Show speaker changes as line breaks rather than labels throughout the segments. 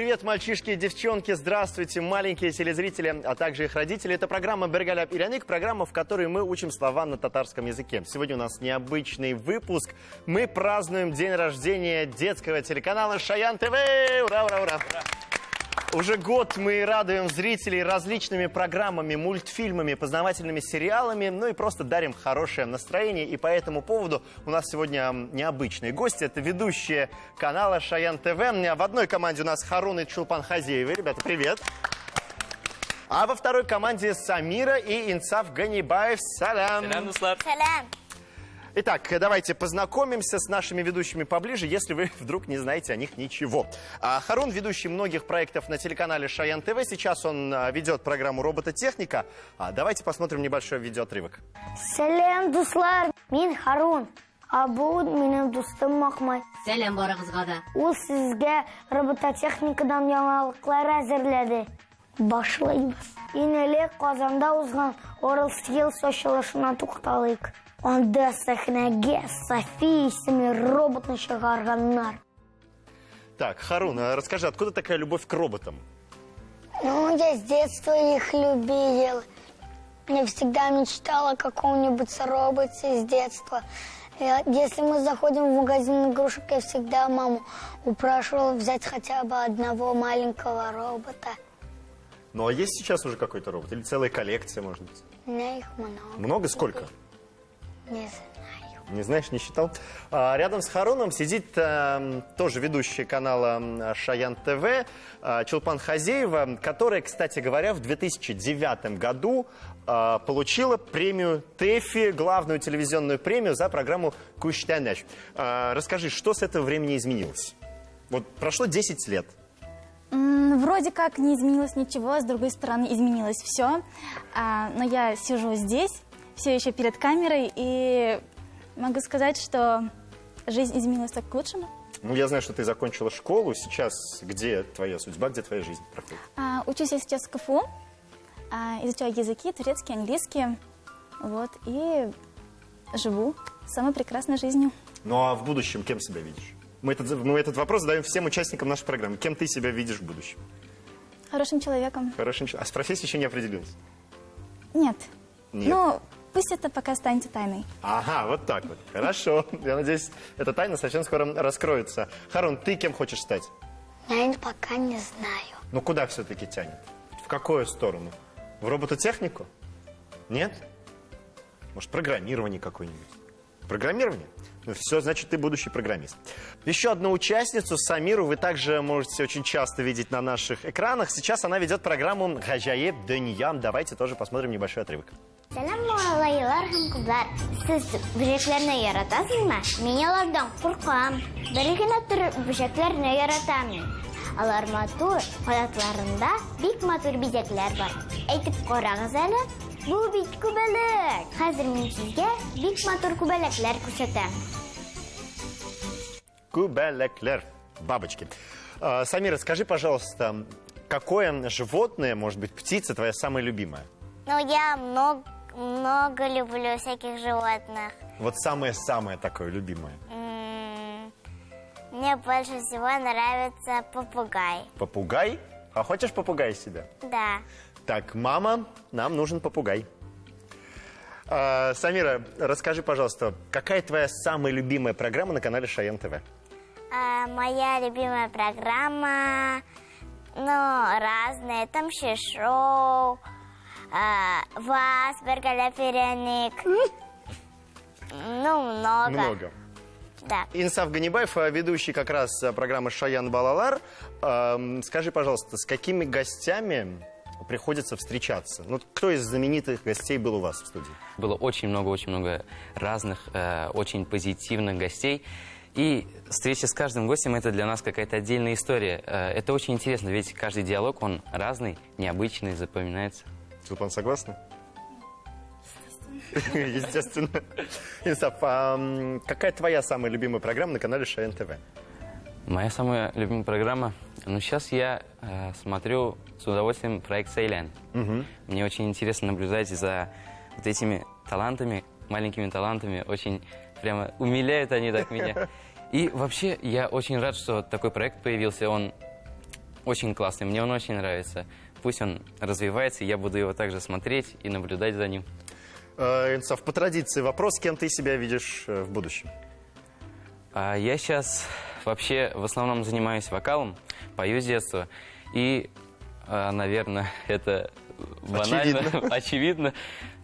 Привет, мальчишки и девчонки, здравствуйте, маленькие телезрители, а также их родители. Это программа «Бергаляп Ираник», программа, в которой мы учим слова на татарском языке. Сегодня у нас необычный выпуск. Мы празднуем день рождения детского телеканала Шаян ТВ. Ура, ура, ура! Уже год мы радуем зрителей различными программами, мультфильмами, познавательными сериалами, ну и просто дарим хорошее настроение. И по этому поводу у нас сегодня необычные гости. Это ведущие канала Шаян ТВ. В одной команде у нас Харун и Чулпан Хазеевы. Ребята, привет. А во второй команде Самира и Инсаф Ганибаев. Салям.
Салям, Дуслар.
Салям.
Итак, давайте познакомимся с нашими ведущими поближе, если вы вдруг не знаете о них ничего. Харун, ведущий многих проектов на телеканале Шаян ТВ. Сейчас он ведет программу «Робототехника». Давайте посмотрим небольшой видеоотрывок.
Салям, дуслар. Мен Харун. Абуд, менің достым Махмай.
Сәлем барығызға да.
Ол сізге робототехникадан жаңалықтар әзірледі. Башлаймыз. Енелек Қазанда узған Оралскил сошылышына тоқталайық. Онда сахнеге София исемli роботны шығарғаннар.
Так, Харун, расскажи, откуда такая любовь к роботам?
Ну, я с детства их любил. Я всегда мечтала о каком-нибудь роботе с детства. Если мы заходим в магазин игрушек, я всегда маму упрашивала взять хотя бы одного маленького робота.
Ну, а есть сейчас уже какой-то робот? Или целая коллекция, может быть?
У меня их много.
Много? Сколько?
Не знаю.
Не знаешь, не считал? Рядом с Харуном сидит тоже ведущая канала Шаян ТВ Чулпан Хазеева, которая, кстати говоря, в 2009 году получила премию ТЭФИ, главную телевизионную премию за программу «Куштаняш». Расскажи, что с этого времени изменилось? Вот прошло 10 лет.
Вроде как не изменилось ничего, с другой стороны изменилось все. Но я сижу здесь, все еще перед камерой, и могу сказать, что жизнь изменилась так к лучшему.
Ну, я знаю, что ты закончила школу. Сейчас где твоя судьба, где твоя жизнь проходит?
Учусь я сейчас в КФУ, изучаю языки, турецкий, английский, вот, и живу самой прекрасной жизнью.
Ну, а в будущем кем себя видишь? Мы этот вопрос задаем всем участникам нашей программы. Кем ты себя видишь в будущем?
Хорошим человеком.
Хорошим человеком. А с профессией еще не определилась?
Нет.
Нет.
Ну, пусть это пока останется тайной.
Ага, вот так вот. Хорошо. Я надеюсь, эта тайна совсем скоро раскроется. Харун, ты кем хочешь стать?
Я пока не знаю.
Ну, куда все-таки тянет? В какую сторону? В робототехнику? Нет? Может, программирование какое-нибудь? Программирование? Ну, все, значит, ты будущий программист. Еще одну участницу, Самиру, вы также можете очень часто видеть на наших экранах. Сейчас она ведет программу «Гажаеб Дөньям». Давайте тоже посмотрим небольшой отрывок.
Assalamualaikum kızlar. Siz böceklerini yaratasınız mı? Ben yalardan korkam. Birikine tür böceklerini yaratamın. Alar matur, hayatlarında bik matur böcekler var. Aytip koyağız hele. Bu bit kubelek. Hazır men sizge bik matur kubelekler ko'rsatam.
Кубелеклер. Бабочки. Самира, скажи, пожалуйста, какое животное, может быть, птица твоя самая любимая?
Ну, я много люблю всяких животных.
Вот самое-самое такое любимое.
Мне больше всего нравится попугай.
Попугай? А хочешь попугай себя?
Да.
Так, мама, нам нужен попугай. Самира, расскажи, пожалуйста, какая твоя самая любимая программа на канале Шаян ТВ?
Моя любимая программа, разные. Там еще шоу, вас, Бергаляп Ираник. Много.
Много.
Да.
Инсаф Ганибаев, ведущий как раз программы «Шаян Балалар». Скажи, пожалуйста, с какими гостями приходится встречаться? Ну, кто из знаменитых гостей был у вас в студии?
Было очень много разных, очень позитивных гостей. И встреча с каждым гостем – это для нас какая-то отдельная история. Это очень интересно, ведь каждый диалог, он разный, необычный, запоминается.
Чулпан, согласна? Естественно. Инсаф, какая твоя самая любимая программа на канале Шаян ТВ?
Моя самая любимая программа? Ну, сейчас я смотрю с удовольствием проект «Сейлян». Мне очень интересно наблюдать за вот этими талантами, маленькими талантами. Очень прямо умиляют они так меня. И вообще, я очень рад, что такой проект появился. Он очень классный, мне он очень нравится. Пусть он развивается, я буду его также смотреть и наблюдать за ним.
Инсаф, по традиции вопрос, кем ты себя видишь в будущем?
Я сейчас вообще в основном занимаюсь вокалом, пою с детства. И, наверное, это банально, очевидно,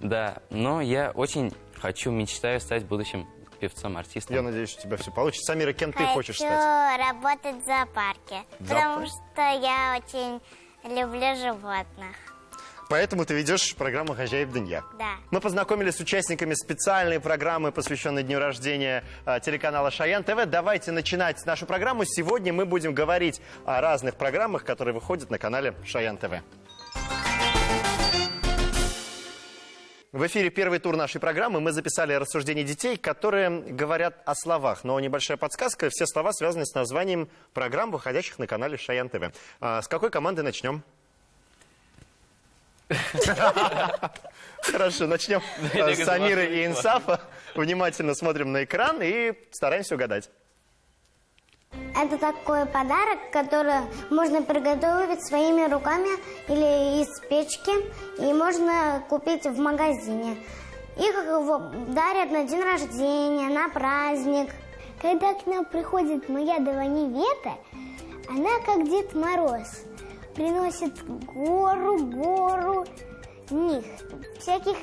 да. Но я очень мечтаю стать будущим певцом, артистом.
Я надеюсь, у тебя все получится. Самира, кем ты хочешь стать?
Хочу работать в зоопарке,
В
потому
зоопарке?
что я очень люблю животных.
Поэтому ты ведешь программу «Хозяев Дунья».
Да.
Мы познакомились с участниками специальной программы, посвященной дню рождения телеканала Шаян ТВ. Давайте начинать нашу программу. Сегодня мы будем говорить о разных программах, которые выходят на канале Шаян ТВ. В эфире первый тур нашей программы. Мы записали рассуждения детей, которые говорят о словах. Но небольшая подсказка. Все слова связаны с названием программ, выходящих на канале Шаян ТВ. С какой команды начнем? Хорошо, начнем с Самиры и Инсафа. Внимательно смотрим на экран и стараемся угадать.
Это такой подарок, который можно приготовить своими руками или из печки, и можно купить в магазине. Их дарят на день рождения, на праздник. Когда к нам приходит моя невеста, она как Дед Мороз. Приносит гору них, всяких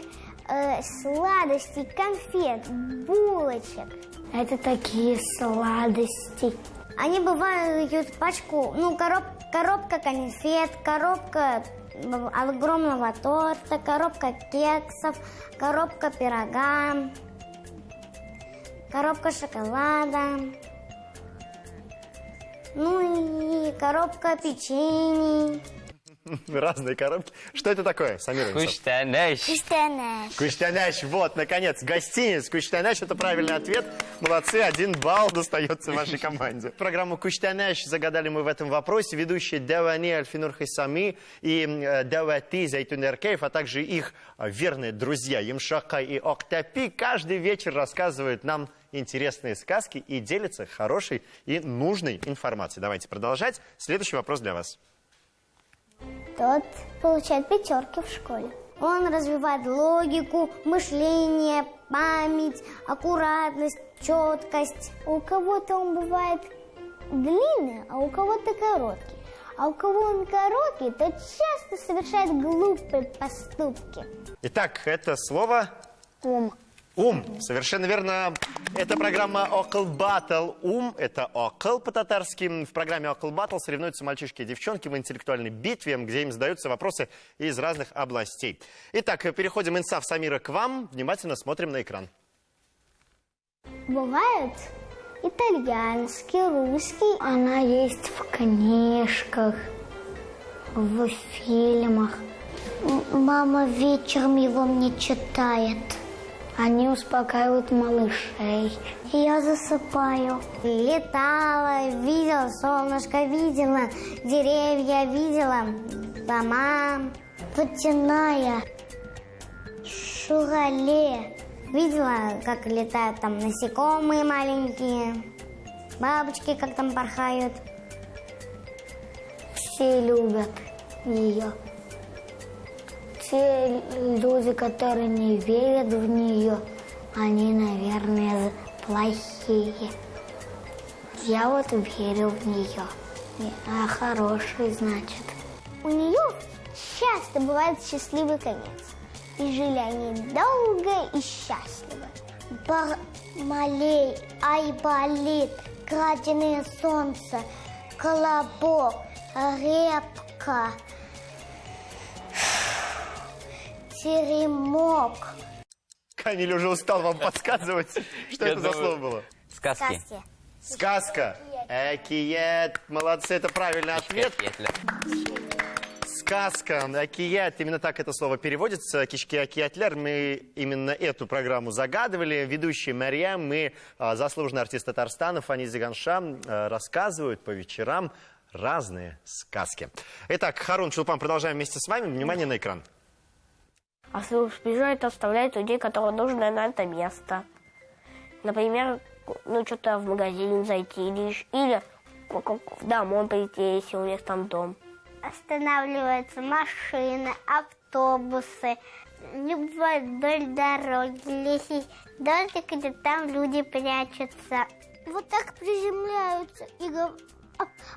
сладостей, конфет, булочек.
Это такие сладости.
Они бывают пачку, коробка конфет, коробка огромного торта, коробка кексов, коробка пирога, коробка шоколада, и коробка печенье.
Разные коробки. Что это такое, Самира? Инсаф?
Куштаныш.
Куштаныш. Вот, наконец, гостиниц. Куштаныш – это правильный ответ. Молодцы, 1 балл достается вашей команде. Программу Куштаныш загадали мы в этом вопросе. Ведущие Давани Альфинур Хисами и Давати Зайтун Эркеев, а также их верные друзья Ямшака и Октапи каждый вечер рассказывают нам интересные сказки и делятся хорошей и нужной информацией. Давайте продолжать. Следующий вопрос для вас.
Тот получает 5 в школе. Он развивает логику, мышление, память, аккуратность, четкость. У кого-то он бывает длинный, а у кого-то короткий. А у кого он короткий, то часто совершает глупые поступки.
Итак, это слово...
Ум.
Ум. Совершенно верно. Это программа «Окл Баттл». Ум – это «окл» по-татарски. В программе «Окл Баттл» соревнуются мальчишки и девчонки в интеллектуальной битве, где им задаются вопросы из разных областей. Итак, переходим, Инсаф, Самира, к вам. Внимательно смотрим на экран.
Бывает итальянский, русский.
Она есть в книжках, в фильмах.
Мама вечером его мне читает.
Они успокаивают малышей.
Я засыпаю. Летала, видела солнышко, видела деревья, видела дома. Водяная, шурале. Видела, как летают там насекомые маленькие, бабочки, как там порхают.
Все любят ее. Те люди, которые не верят в нее, они, наверное, плохие. Я вот верю в нее. А хороший, значит.
У нее часто бывает счастливый конец. И жили они долго и счастливо. Бармалей, айболит, краденое солнце, колобок, репка, теремок.
Камиль уже устал вам подсказывать. Что это за слово было?
Сказки.
Сказка. Экиет. Молодцы, это правильный ответ. Сказка. Акият. Именно так это слово переводится. Кишки акиятлер. Мы именно эту программу загадывали. Ведущие Марьям и заслуженный артист Татарстана Фани Зиганша рассказывают по вечерам разные сказки. Итак, Харун Чулпан, продолжаем вместе с вами. Внимание на экран.
А если уж бежать, оставлять людей, которым нужно на это место. Например, что-то в магазин зайти или как домой прийти, если у них там дом.
Останавливаются машины, автобусы, любой вдоль дороги, если дождик идет, там люди прячутся. Вот так приземляются,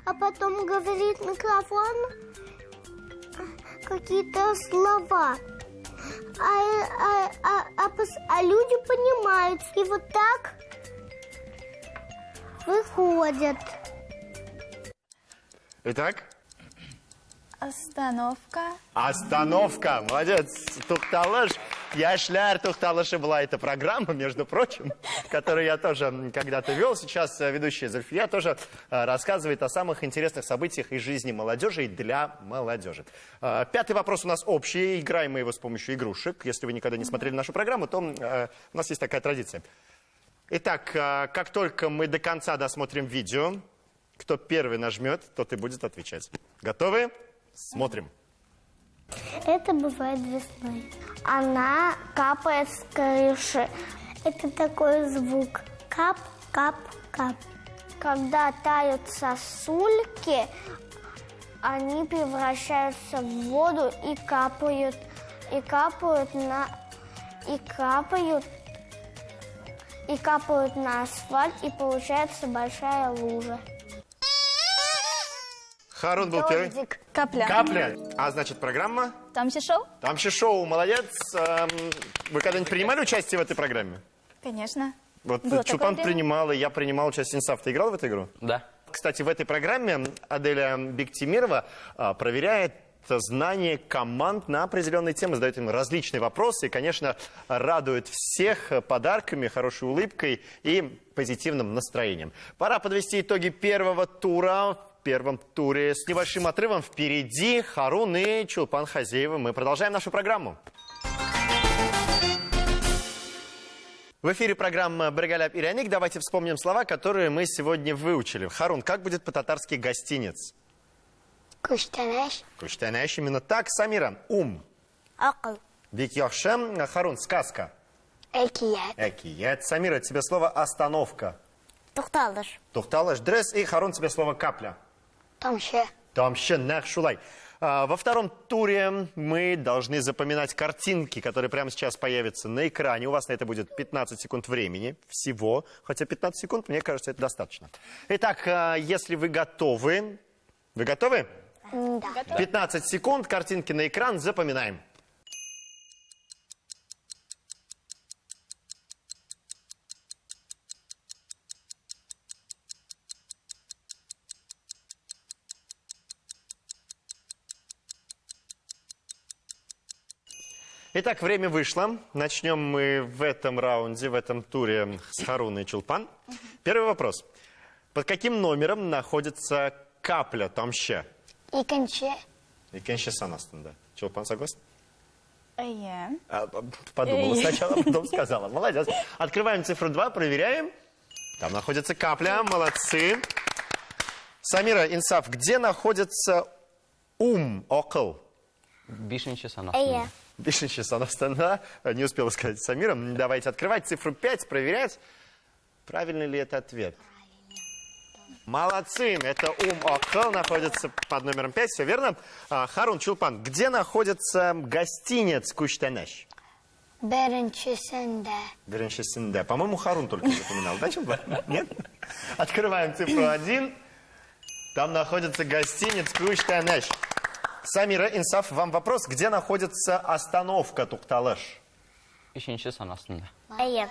а потом говорит микрофон какие-то слова. А люди понимают, и вот так выходят.
Итак,
Остановка.
остановка. Молодец. Тухталыш. Яшляр Тухталыша была эта программа, между прочим, которую я тоже когда-то вел. Сейчас ведущая Зульфия тоже рассказывает о самых интересных событиях из жизни молодежи и для молодежи. Пятый вопрос у нас общий. Играем мы его с помощью игрушек. Если вы никогда не смотрели нашу программу, то у нас есть такая традиция. Итак, как только мы до конца досмотрим видео, кто первый нажмет, тот и будет отвечать. Готовы? Смотрим.
Это бывает весной. Она капает с крыши. Это такой звук. Кап, кап, кап. Когда тают сосульки, они превращаются в воду и капают на асфальт, и получается большая лужа.
Харун был первый.
Дождик.
Капля.
Капля. А значит, программа?
Там еще шоу?
Там еще шоу. Молодец. Вы когда-нибудь принимали участие в этой программе?
Конечно.
Вот
Было
Чулпан
такое время.
принимал, и я принимал участие. Инсаф, ты играл в эту игру?
Да.
Кстати, в этой программе Аделя Бектимирова проверяет знание команд на определенные темы, задает им различные вопросы и, конечно, радует всех подарками, хорошей улыбкой и позитивным настроением. Пора подвести итоги первого тура. В первом туре с небольшим отрывом впереди Харун и Чулпан Хазеева. Мы продолжаем нашу программу. В эфире программа «Бергаляп Иряник». Давайте вспомним слова, которые мы сегодня выучили. Харун, как будет по-татарски гостиниц?
Куштанаш.
Куштаняш, именно так. Самира, ум.
Акл.
Бекьяхшем, Харун, сказка.
Экият.
Экият. Самира, тебе слово остановка.
Тухталыш.
Тухталыш, дресс. И Харун, тебе слово капля.
Тамше.
Тамше, нахшулай. Во втором туре мы должны запоминать картинки, которые прямо сейчас появятся на экране. У вас на это будет 15 секунд времени всего. Хотя 15 секунд, мне кажется, это достаточно. Итак, если вы готовы... Вы готовы?
Да.
15 секунд, картинки на экран, запоминаем. Итак, время вышло. Начнем мы в этом раунде, в этом туре с Харуной и Чулпан. Первый вопрос. Под каким номером находится капля Тамще?
Иканче.
Икенще Санастанда. Чулпан согласен? Подумала сначала, потом сказала. Молодец. Открываем цифру 2, проверяем. Там находится капля. Молодцы. Самира, Инсаф, где находится окл?
Бишенче
Эя.
Бишенче Санастанда. Не успела сказать Самира. Давайте открывать цифру 5, проверять. Правильный ли это ответ? Молодцы. Это окл находится под номером 5. Все верно. Харун, Чулпан, где находится гостиниц Куштанаш?
Беренчесенде.
Беренчесенде. По-моему, Харун только запоминал. Да, Чулпан? Нет? Открываем цифру 1. Там находится гостиниц Куштанаш. Самира, Инсаф, вам вопрос. Где находится остановка Тухталыш?
Бишенче Санастанда.
Эя.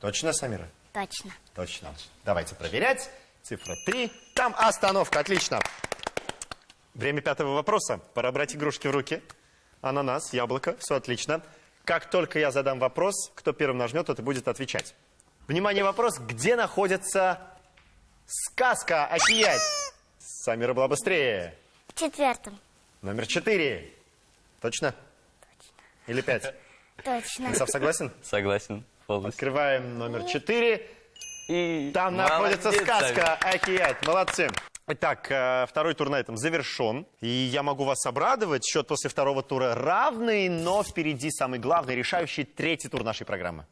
Точно, Самира?
Точно.
Точно. Давайте проверять. Цифра 3. Там остановка. Отлично. Время пятого вопроса. Пора брать игрушки в руки. Ананас, яблоко. Все отлично. Как только я задам вопрос, кто первым нажмет, тот и будет отвечать. Внимание, вопрос. Где находится сказка Акиять? Самира была быстрее.
В четвертом.
Номер 4. Точно? Или 5?
Точно.
Инсаф согласен?
Согласен. Полностью.
Открываем номер 4.
И
Там находится
молодец,
сказка Акият. Молодцы. Итак, второй тур на этом завершен. И я могу вас обрадовать. Счет после второго тура равный, но впереди самый главный, решающий третий тур нашей программы.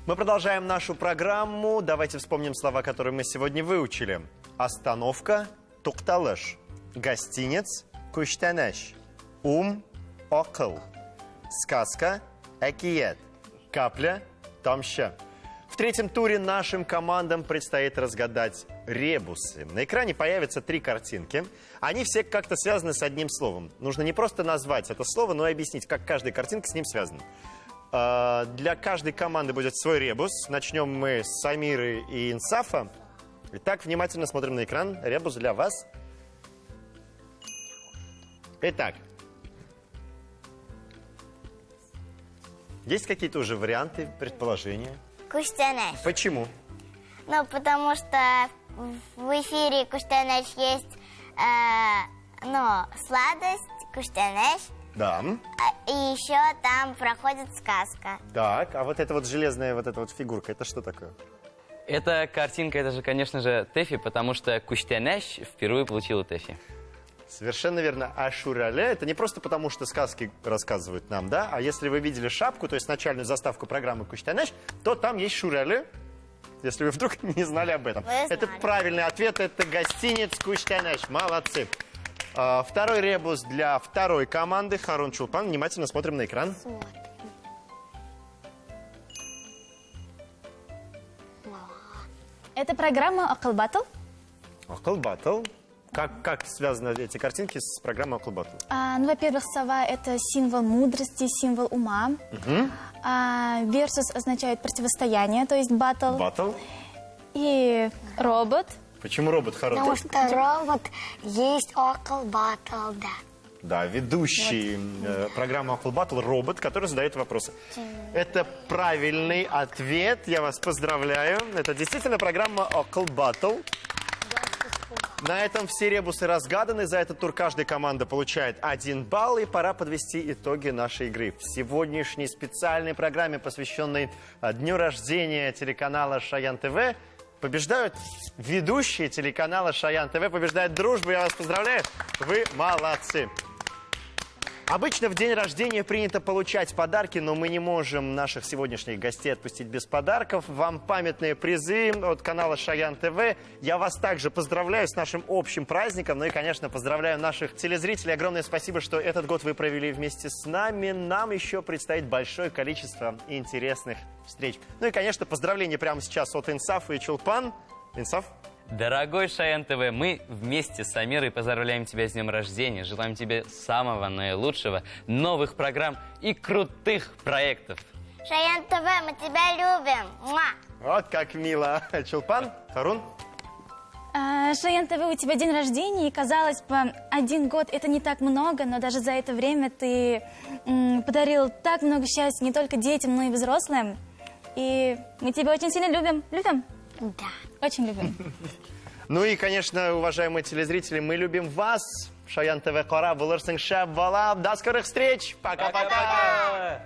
Мы продолжаем нашу программу. Давайте вспомним слова, которые мы сегодня выучили. Остановка – тукталыш. Гостинец – куштанеш. Ум – окл. Сказка – экиет. Капля – тамща. В третьем туре нашим командам предстоит разгадать ребусы. На экране появятся 3 картинки. Они все как-то связаны с одним словом. Нужно не просто назвать это слово, но и объяснить, как каждая картинка с ним связана. Для каждой команды будет свой ребус. Начнем мы с Самиры и Инсафа. Итак, внимательно смотрим на экран. Ребус для вас. Итак. Есть какие-то уже варианты, предположения?
Куштанеш.
Почему?
Ну, потому что в эфире Куштанеш есть, сладость, Куштанеш.
Да.
И еще там проходит сказка.
Так, а вот эта вот железная вот эта вот фигурка, это что такое?
Эта картинка, это же, конечно же, Тэфи, потому что Куштанеш впервые получила Тэфи.
Совершенно верно. А шурале это не просто потому, что сказки рассказывают нам, да? А если вы видели шапку, то есть начальную заставку программы Куштанеш, то там есть шурале, если вы вдруг не знали об этом. Это правильный ответ, это гостиниц Куштанеш. Молодцы. Второй ребус для второй команды. Харун, Чулпан. Внимательно смотрим на экран.
Это программа «Акыл Батл».
Акыл Батл. Как связаны эти картинки с программой Акыл Батл?
Во-первых, сова – это символ мудрости, символ ума. Версус означает противостояние, то есть батл.
Батл.
И робот.
Почему робот, Харун?
Потому что робот есть около батл, да.
Да, ведущий программы Apple Battle робот, который задает вопросы. Это правильный ответ. Я вас поздравляю. Это действительно программа Apple Battle. На этом все ребусы разгаданы. За этот тур каждая команда получает 1 балл. И пора подвести итоги нашей игры. В сегодняшней специальной программе, посвященной дню рождения телеканала Шаян ТВ, побеждают ведущие телеканала Шаян ТВ. Побеждает дружба. Я вас поздравляю. Вы молодцы. Обычно в день рождения принято получать подарки, но мы не можем наших сегодняшних гостей отпустить без подарков. Вам памятные призы от канала Шаян ТВ. Я вас также поздравляю с нашим общим праздником. Ну и, конечно, поздравляю наших телезрителей. Огромное спасибо, что этот год вы провели вместе с нами. Нам еще предстоит большое количество интересных встреч. Ну и, конечно, поздравления прямо сейчас от Инсафа и Чулпан. Инсаф?
Дорогой Шаян ТВ, мы вместе с Амирой поздравляем тебя с днем рождения. Желаем тебе самого наилучшего, новых программ и крутых проектов.
Шаян ТВ, мы тебя любим. Муа!
Вот как мило. Чулпан, Харун?
Шаян ТВ, у тебя день рождения, и, казалось бы, 1 год – это не так много, но даже за это время ты подарил так много счастья не только детям, но и взрослым. И мы тебя очень сильно любим. Любим?
Да.
Очень любим.
Ну и, конечно, уважаемые телезрители, мы любим вас. Шаян ТВ Кора, Булырсың Шаб Валаб. До скорых встреч. Пока-пока.